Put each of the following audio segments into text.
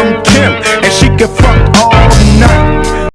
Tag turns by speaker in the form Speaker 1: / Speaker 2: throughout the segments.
Speaker 1: from Kim, and she can fuck all night.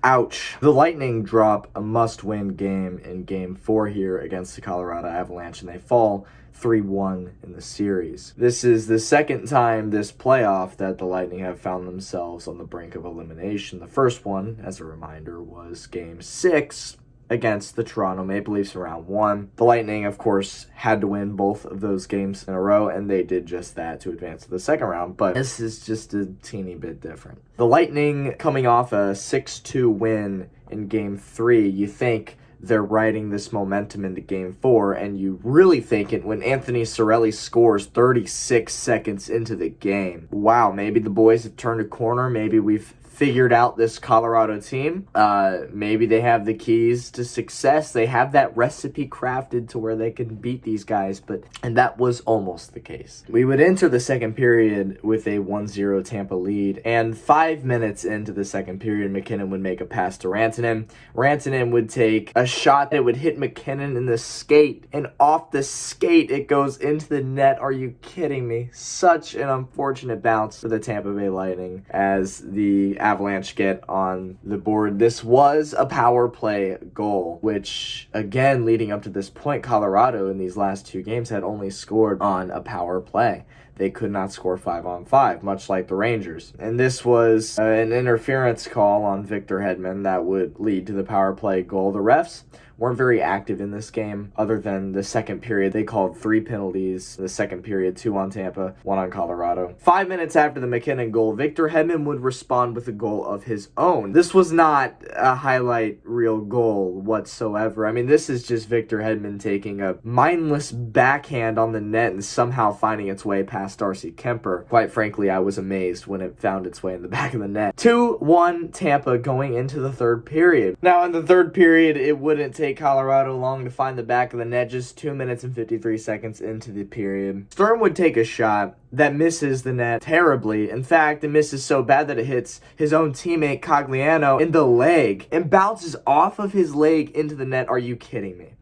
Speaker 2: Ouch. The Lightning drop a must-win game in Game 4 here against the Colorado Avalanche, and they fall 3-1 in the series. This is the second time this playoff that the Lightning have found themselves on the brink of elimination. The first one, as a reminder, was Game 6 against the Toronto Maple Leafs in round 1. The Lightning, of course, had to win both of those games in a row, and they did just that to advance to the second round, but this is just a teeny bit different. The Lightning, coming off a 6-2 win in Game 3, you think they're riding this momentum into Game 4, and you really think it when Anthony Cirelli scores 36 seconds into the game. Wow, maybe the boys have turned a corner. Maybe we've figured out this Colorado team. Maybe they have the keys to success. They have that recipe crafted to where they can beat these guys, and that was almost the case. We would enter the second period with a 1-0 Tampa lead, and 5 minutes into the second period, McKinnon would make a pass to Rantanen. Rantanen would take a shot that would hit McKinnon in the skate, and off the skate, it goes into the net. Are you kidding me? Such an unfortunate bounce for the Tampa Bay Lightning as the Avalanche get on the board. This was a power play goal, which, again, leading up to this point, Colorado in these last 2 games had only scored on a power play. They could not score 5-on-5, much like the Rangers. And this was an interference call on Victor Hedman that would lead to the power play goal. The refs weren't very active in this game other than the second period. They called 3 penalties. The second period, 2 on Tampa, 1 on Colorado. 5 minutes after the McKinnon goal, Victor Hedman would respond with a goal of his own. This was not a highlight reel goal whatsoever. I mean, this is just Victor Hedman taking a mindless backhand on the net and somehow finding its way past Darcy Kemper. Quite frankly, I was amazed when it found its way in the back of the net. 2-1 Tampa going into the third period. Now, in the third period, it wouldn't take Colorado long to find the back of the net, just 2 minutes and 53 seconds into the period. Sturm would take a shot that misses the net terribly. In fact, it misses so bad that it hits his own teammate Cogliano in the leg and bounces off of his leg into the net. Are you kidding me?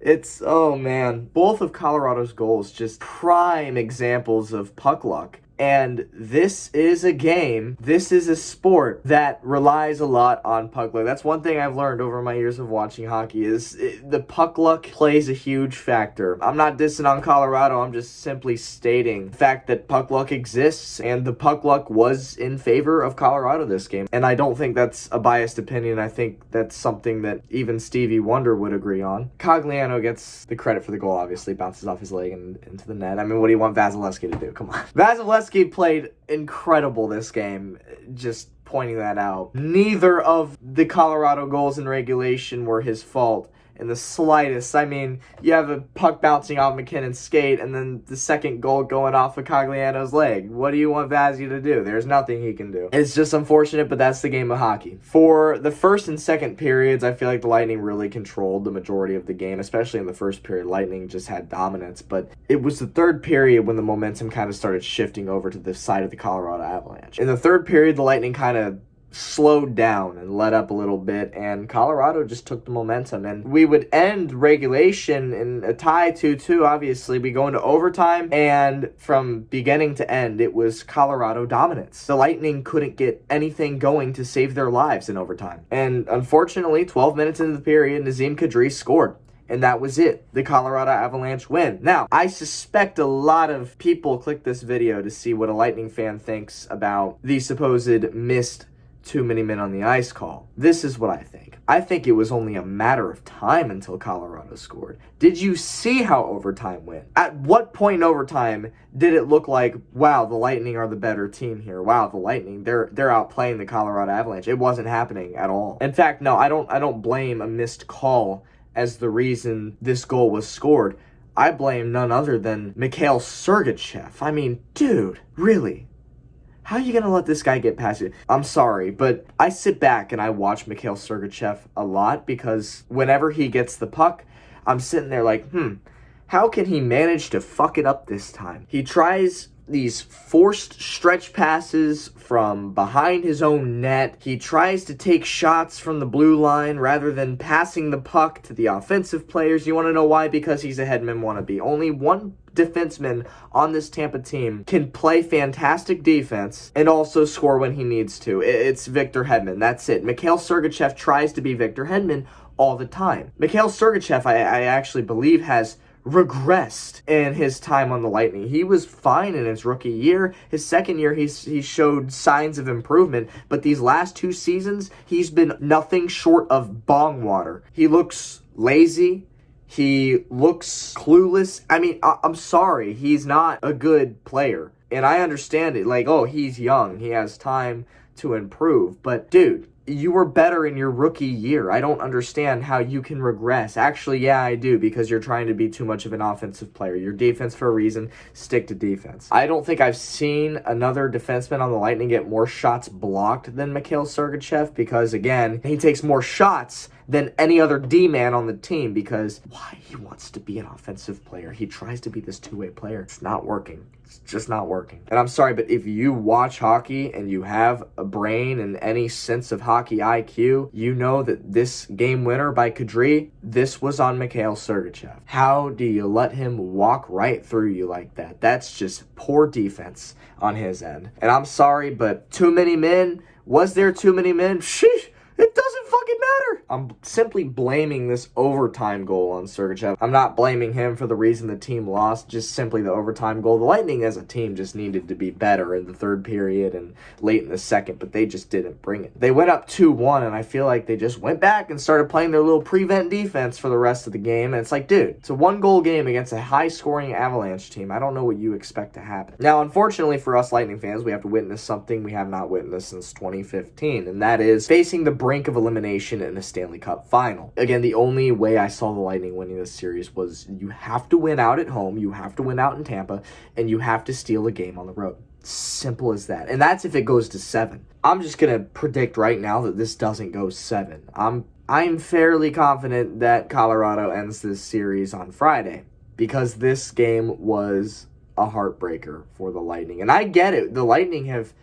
Speaker 2: Oh man. Both of Colorado's goals just prime examples of puck luck. And this is a game, this is a sport that relies a lot on puck luck. That's one thing I've learned over my years of watching hockey is the puck luck plays a huge factor. I'm not dissing on Colorado, I'm just simply stating the fact that puck luck exists, and the puck luck was in favor of Colorado this game. And I don't think that's a biased opinion. I think that's something that even Stevie Wonder would agree on. Cogliano gets the credit for the goal, obviously, bounces off his leg and into the net. I mean, what do you want Vasilevsky to do? Come on. Vasilevsky played incredible this game, just pointing that out. Neither of the Colorado goals in regulation were his fault in the slightest. I mean, you have a puck bouncing off McKinnon's skate and then the second goal going off of Cogliano's leg. What do you want Vazzy to do? There's nothing he can do. It's just unfortunate, but that's the game of hockey. For the first and second periods, I feel like the Lightning really controlled the majority of the game, especially in the first period. Lightning just had dominance, but it was the third period when the momentum kind of started shifting over to the side of the Colorado Avalanche. In the third period, the Lightning kind of slowed down and let up a little bit, and Colorado just took the momentum, and we would end regulation in a tie 2-2. Obviously, we go into overtime, and from beginning to end, it was Colorado dominance. The Lightning couldn't get anything going to save their lives in overtime, and unfortunately, 12 minutes into the period, Nazem Kadri scored. And that was it. The Colorado Avalanche win. Now, I suspect a lot of people click this video to see what a Lightning fan thinks about the supposed missed too many men on the ice call. This is what I think. I think it was only a matter of time until Colorado scored. Did you see how overtime went? At what point in overtime did it look like, wow, the Lightning are the better team here? Wow, the Lightning, they're outplaying the Colorado Avalanche. It wasn't happening at all. In fact, no, I don't blame a missed call as the reason this goal was scored. I blame none other than Mikhail Sergachev. I mean, dude, really? How are you going to let this guy get past you? I'm sorry, but I sit back and I watch Mikhail Sergachev a lot because whenever he gets the puck, I'm sitting there like, how can he manage to fuck it up this time? He tries these forced stretch passes from behind his own net. He tries to take shots from the blue line rather than passing the puck to the offensive players. You want to know why? Because he's a Hedman wannabe. Only one defenseman on this Tampa team can play fantastic defense and also score when he needs to. It's Victor Hedman. That's it. Mikhail Sergachev tries to be Victor Hedman all the time. Mikhail Sergachev, I actually believe, has regressed in his time on the Lightning. He was fine in his rookie year. His second year, he showed signs of improvement, but these last 2 seasons, he's been nothing short of bong water. He looks lazy. He looks clueless. I mean, I'm sorry. He's not a good player. And I understand it. Like, oh, he's young. He has time to improve. But, dude, you were better in your rookie year. I don't understand how you can regress. Actually, yeah, I do, because you're trying to be too much of an offensive player. You're defense for a reason. Stick to defense. I don't think I've seen another defenseman on the Lightning get more shots blocked than Mikhail Sergachev, because, again, he takes more shots than any other D-man on the team, because why? He wants to be an offensive player. He tries to be this two-way player. It's not working. It's just not working. And I'm sorry, but if you watch hockey and you have a brain and any sense of hockey IQ, you know that this game winner by Kadri, this was on Mikhail Sergachev. How do you let him walk right through you like that? That's just poor defense on his end. And I'm sorry, but too many men? Was there too many men? Sheesh. It doesn't fucking matter. I'm simply blaming this overtime goal on Sergachev. I'm not blaming him for the reason the team lost, just simply the overtime goal. The Lightning as a team just needed to be better in the third period and late in the second, but they just didn't bring it. They went up 2-1, and I feel like they just went back and started playing their little prevent defense for the rest of the game. And it's like, dude, it's a 1-goal game against a high-scoring Avalanche team. I don't know what you expect to happen. Now, unfortunately for us Lightning fans, we have to witness something we have not witnessed since 2015, and that is facing the brink of elimination in a Stanley Cup final. Again, the only way I saw the Lightning winning this series was you have to win out at home, you have to win out in Tampa, and you have to steal a game on the road. Simple as that. And that's if it goes to 7. I'm just going to predict right now that this doesn't go 7. I'm fairly confident that Colorado ends this series on Friday, because this game was a heartbreaker for the Lightning. And I get it. The Lightning have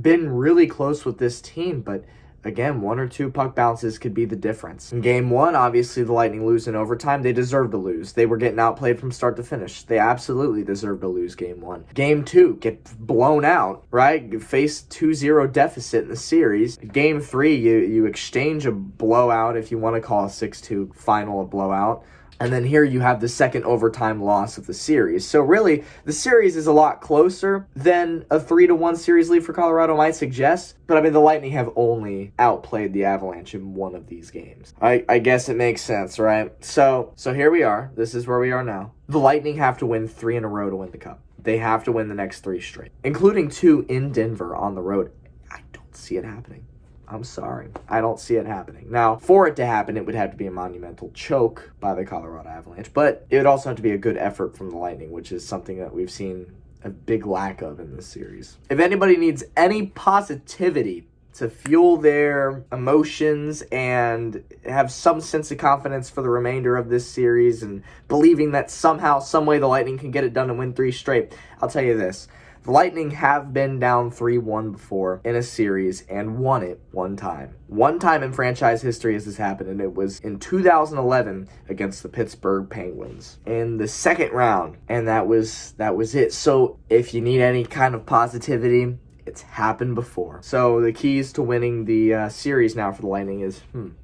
Speaker 2: been really close with this team, but again, 1 or 2 puck bounces could be the difference. In Game 1, obviously, the Lightning lose in overtime. They deserved to lose. They were getting outplayed from start to finish. They absolutely deserved to lose Game 1. Game 2, get blown out, right? Face 2-0 deficit in the series. Game 3, you exchange a blowout, if you want to call a 6-2 final a blowout. And then here you have the second overtime loss of the series. So really, the series is a lot closer than a 3-1 series lead for Colorado might suggest. But I mean, the Lightning have only outplayed the Avalanche in one of these games. I guess it makes sense, right? So here we are. This is where we are now. The Lightning have to win 3 in a row to win the Cup. They have to win the next 3 straight, including 2 in Denver on the road. I don't see it happening. I'm sorry. I don't see it happening. Now, for it to happen, it would have to be a monumental choke by the Colorado Avalanche, but it would also have to be a good effort from the Lightning, which is something that we've seen a big lack of in this series. If anybody needs any positivity to fuel their emotions and have some sense of confidence for the remainder of this series and believing that somehow, some way the Lightning can get it done and win 3 straight, I'll tell you this. The Lightning have been down 3-1 before in a series and won it one time. One time in franchise history has this happened, and it was in 2011 against the Pittsburgh Penguins in the second round, and that was it. So if you need any kind of positivity, it's happened before. So the keys to winning the series now for the Lightning is, you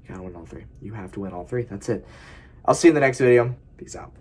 Speaker 2: gotta win all 3. You have to win all 3. That's it. I'll see you in the next video. Peace out.